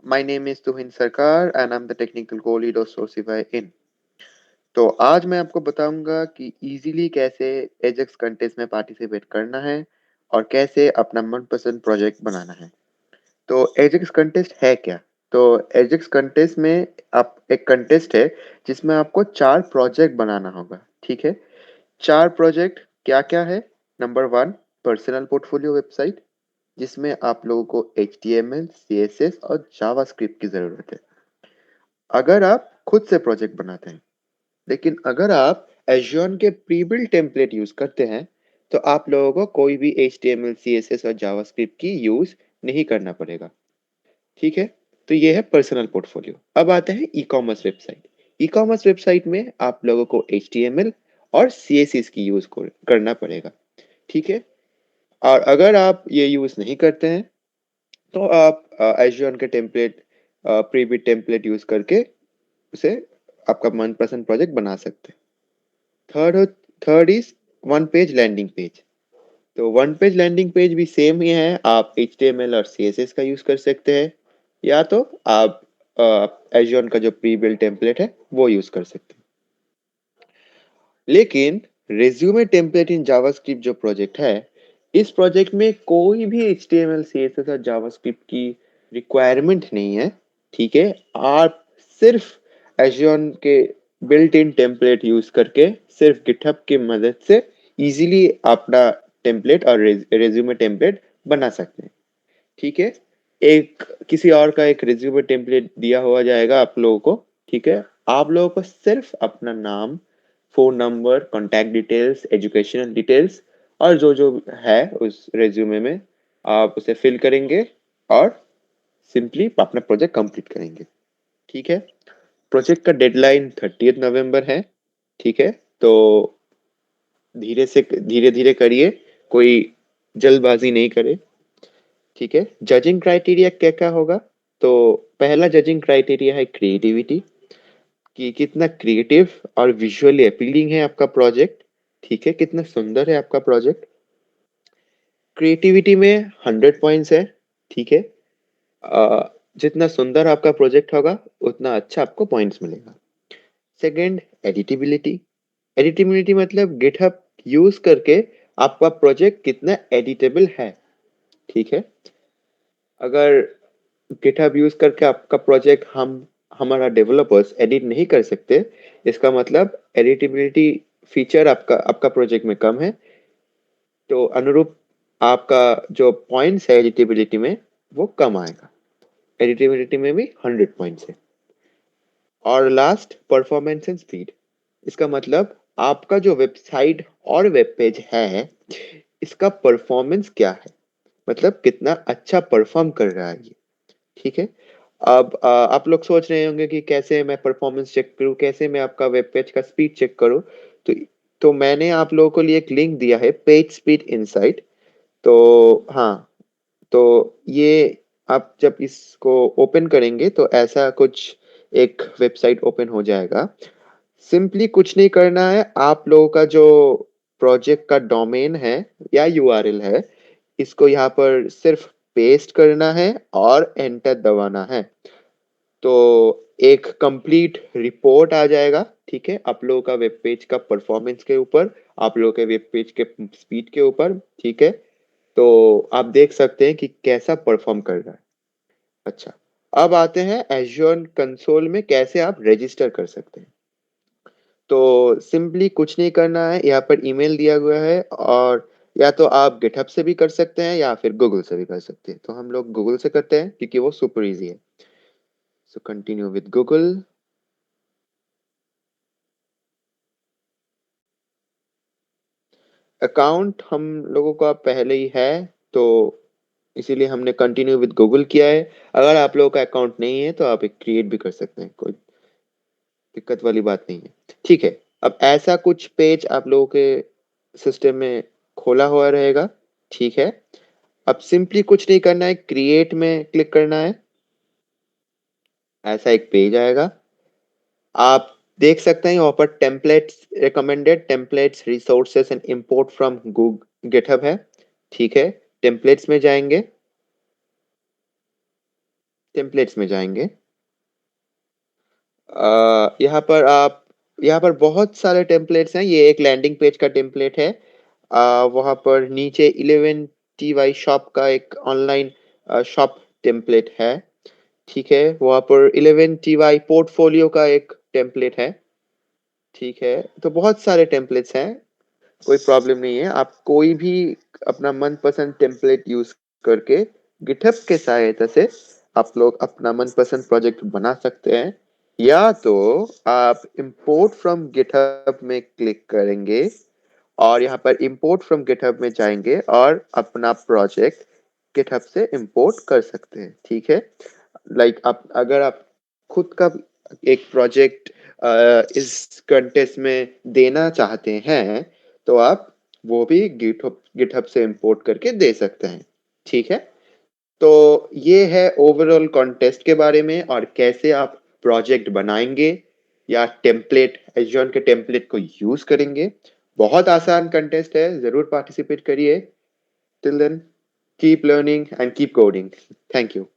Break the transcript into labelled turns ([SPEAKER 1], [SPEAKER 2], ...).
[SPEAKER 1] My name is Tuhin Sarkar and I'm the technical co-lead of Sourcify in. तो आज मैं आपको बताऊंगा कि इजीली कैसे एजेक्स कंटेस्ट में पार्टिसिपेट करना है और कैसे अपना मनपसंद प्रोजेक्ट बनाना है। तो एजेक्स कंटेस्ट है क्या? तो एजेक्स कंटेस्ट में आप एक कंटेस्ट है जिसमें आपको 4 प्रोजेक्ट बनाना होगा। ठीक है, 4 प्रोजेक्ट क्या क्या है? नंबर 1, पर्सनल पोर्टफोलियो वेबसाइट, जिसमें आप लोगों को HTML, CSS और जावास्क्रिप्ट की जरूरत है अगर आप खुद से प्रोजेक्ट बनाते हैं। लेकिन अगर आप एज़्योर के प्री-बिल्ट टेम्पलेट यूज करते हैं तो आप लोगों को कोई भी HTML, CSS और जावास्क्रिप्ट की यूज नहीं करना पड़ेगा। ठीक है, तो ये है पर्सनल पोर्टफोलियो। अब आते हैं e commerce website. E commerce website में आप लोगों को HTML और CSS की यूज करना पड़ेगा। ठीक है, और अगर आप ये यूज नहीं करते हैं तो आप एज़्योर के टेम्पलेट, प्री-बिल्ट टेम्पलेट यूज करके उसे आपका मनपसंद प्रोजेक्ट बना सकते हैं। Third third is one page landing page. तो वन पेज लैंडिंग पेज भी सेम ही है, आप HTML और CSS का यूज कर सकते हैं या तो आप एज़्योर का जो प्री बिल्ट टेम्पलेट है वो यूज कर सकते हैं। लेकिन रिज्यूमे टेम्पलेट इन जावास्क्रिप्ट जो प्रोजेक्ट है, इस प्रोजेक्ट में कोई भी HTML, CSS और जावास्क्रिप्ट की रिक्वायरमेंट नहीं है। ठीक है, आप सिर्फ एज़्योर के बिल्ट इन टेम्पलेट यूज करके सिर्फ गिटहब की मदद से इजीली अपना टेम्पलेट और रिज्यूमे टेम्पलेट बना सकते हैं। ठीक है, एक किसी और का एक रिज्यूमे टेम्पलेट दिया हुआ जाएगा आप लोगों को। ठीक है, आप लोगों को सिर्फ अपना नाम, phone number, contact details, educational details और जो जो है उस रिज्यूमे में आप उसे फिल करेंगे और सिंपली अपना प्रोजेक्ट कंप्लीट करेंगे। ठीक है, प्रोजेक्ट का डेडलाइन 30 नवंबर है। ठीक है, तो धीरे धीरे करिए, कोई जल्दबाजी नहीं करे। ठीक है, जजिंग क्राइटेरिया क्या क्या होगा? तो पहला जजिंग क्राइटेरिया है क्रिएटिविटी, कि कितना क्रिएटिव और विजुअली अपीलिंग है आपका प्रोजेक्ट। ठीक है, कितना सुंदर है आपका प्रोजेक्ट। क्रिएटिविटी में 100 पॉइंट्स है। ठीक है, जितना सुंदर आपका प्रोजेक्ट होगा उतना अच्छा आपको पॉइंट्स मिलेगा। सेकंड, एडिटेबिलिटी। एडिटेबिलिटी मतलब गिटहब यूज करके आपका प्रोजेक्ट कितना एडिटेबल है। ठीक है, अगर गिटहब यूज करके आपका प्रोजेक्ट हमारा डेवलपर्स एडिट नहीं कर सकते, इसका मतलब एडिटेबिलिटी फीचर आपका आपका प्रोजेक्ट में कम है। तो अनुरूप आपका जो पॉइंट्स है एडिटेबिलिटी में वो कम आएगा। एडिटेबिलिटी में भी 100 पॉइंट्स है। और लास्ट, परफॉर्मेंस एंड स्पीड। इसका मतलब आपका जो वेबसाइट और वेब पेज है, इसका परफॉर्मेंस क्या है, मतलब कितना अच्छा परफॉर्म कर रहा है ये। ठीक है, अब आप लोग सोच रहे होंगे कि कैसे मैं परफॉर्मेंस चेक करूं, कैसे मैं आपका वेब पेज का स्पीड चेक करूं। तो मैंने आप लोगों के लिए एक लिंक दिया है, पेज स्पीड इनसाइट। तो हाँ, तो ये आप जब इसको ओपन करेंगे तो ऐसा कुछ एक वेबसाइट ओपन हो जाएगा। सिंपली कुछ नहीं करना है, आप लोगों का जो प्रोजेक्ट का डोमेन है या URL है, इसको यहाँ पर सिर्फ पेस्ट करना है और एंटर दबाना है। तो एक कंप्लीट रिपोर्ट आ जाएगा। ठीक है, आप लोगों का वेब पेज का परफॉर्मेंस के ऊपर, आप लोगों के वेब पेज के स्पीड के ऊपर। ठीक है, तो आप देख सकते हैं कि कैसा परफॉर्म कर रहा है। अच्छा, अब आते हैं एज़्योर कंसोल में कैसे आप रजिस्टर कर सकते हैं। तो सिंपली कुछ नहीं करना है, यहाँ पर ईमेल दिया हुआ है और या तो आप गिटहब से भी कर सकते हैं या फिर गूगल से भी कर सकते हैं। तो हम लोग गूगल से करते हैं क्योंकि वो सुपर इजी है। So continue with Google. Account हम लोगों का पहले ही है, तो इसीलिए हमने कंटिन्यू विद गूगल किया है। अगर आप लोगों का अकाउंट नहीं है तो आप एक क्रिएट भी कर सकते हैं, कोई दिक्कत वाली बात नहीं है। ठीक है, अब ऐसा कुछ पेज आप लोगों के सिस्टम में खोला हुआ रहेगा। ठीक है, अब सिंपली कुछ नहीं करना है, क्रिएट में क्लिक करना है। ऐसा एक पेज आएगा, आप देख सकते हैं वहां पर templates recommended, templates, resources and import from Google GitHub है। ठीक है, टेम्पलेट्स में जाएंगे। टेम्पलेट्स में जाएँगे। यहाँ पर बहुत सारे टेम्पलेट्स हैं, ये एक लैंडिंग पेज का टेम्पलेट है। वहाँ पर नीचे 11 टी वाई शॉप का एक ऑनलाइन शॉप टेम्पलेट है, ठीक है? वहाँ पर 11 टी वाई पोर्टफोलियो का एक टेम्पलेट है, ठीक है? तो बहुत सारे टेम्पलेट्स हैं, कोई प्रॉब्लम नहीं है। आप कोई भी अपना मनपसंद टेम्पलेट यूज़ करके गिटहब के सहायता से आप लोग अपना मनपसंद प्रोजेक्ट बना सकते हैं, या तो आप इम्पोर्ट फ्रॉम गिटहब में क्लिक करेंगे और यहाँ पर इम्पोर्ट फ्रॉम गिटहब में जाएँगे और अपना प्रोजेक्ट गिटहब से इम्पोर्ट कर सकते हैं, ठीक है? आप अगर आप खुद का एक प्रोजेक्ट इस कंटेस्ट में देना चाहते हैं, तो आप वो भी गिटहब से इम्पोर्ट करके दे सकते हैं, ठीक है? तो ये है ओवरऑल कॉन्टेस्ट के बारे में और कैसे आप प्रोजेक्ट बनाएँगे या टेम्पलेट एज़्योर के टेम्पलेट को यूज़ करेंगे। बहुत आसान कॉन्टेस्ट है, ज़रूर पार्टिसिपेट करिए। Till then keep learning and keep coding. Thank you.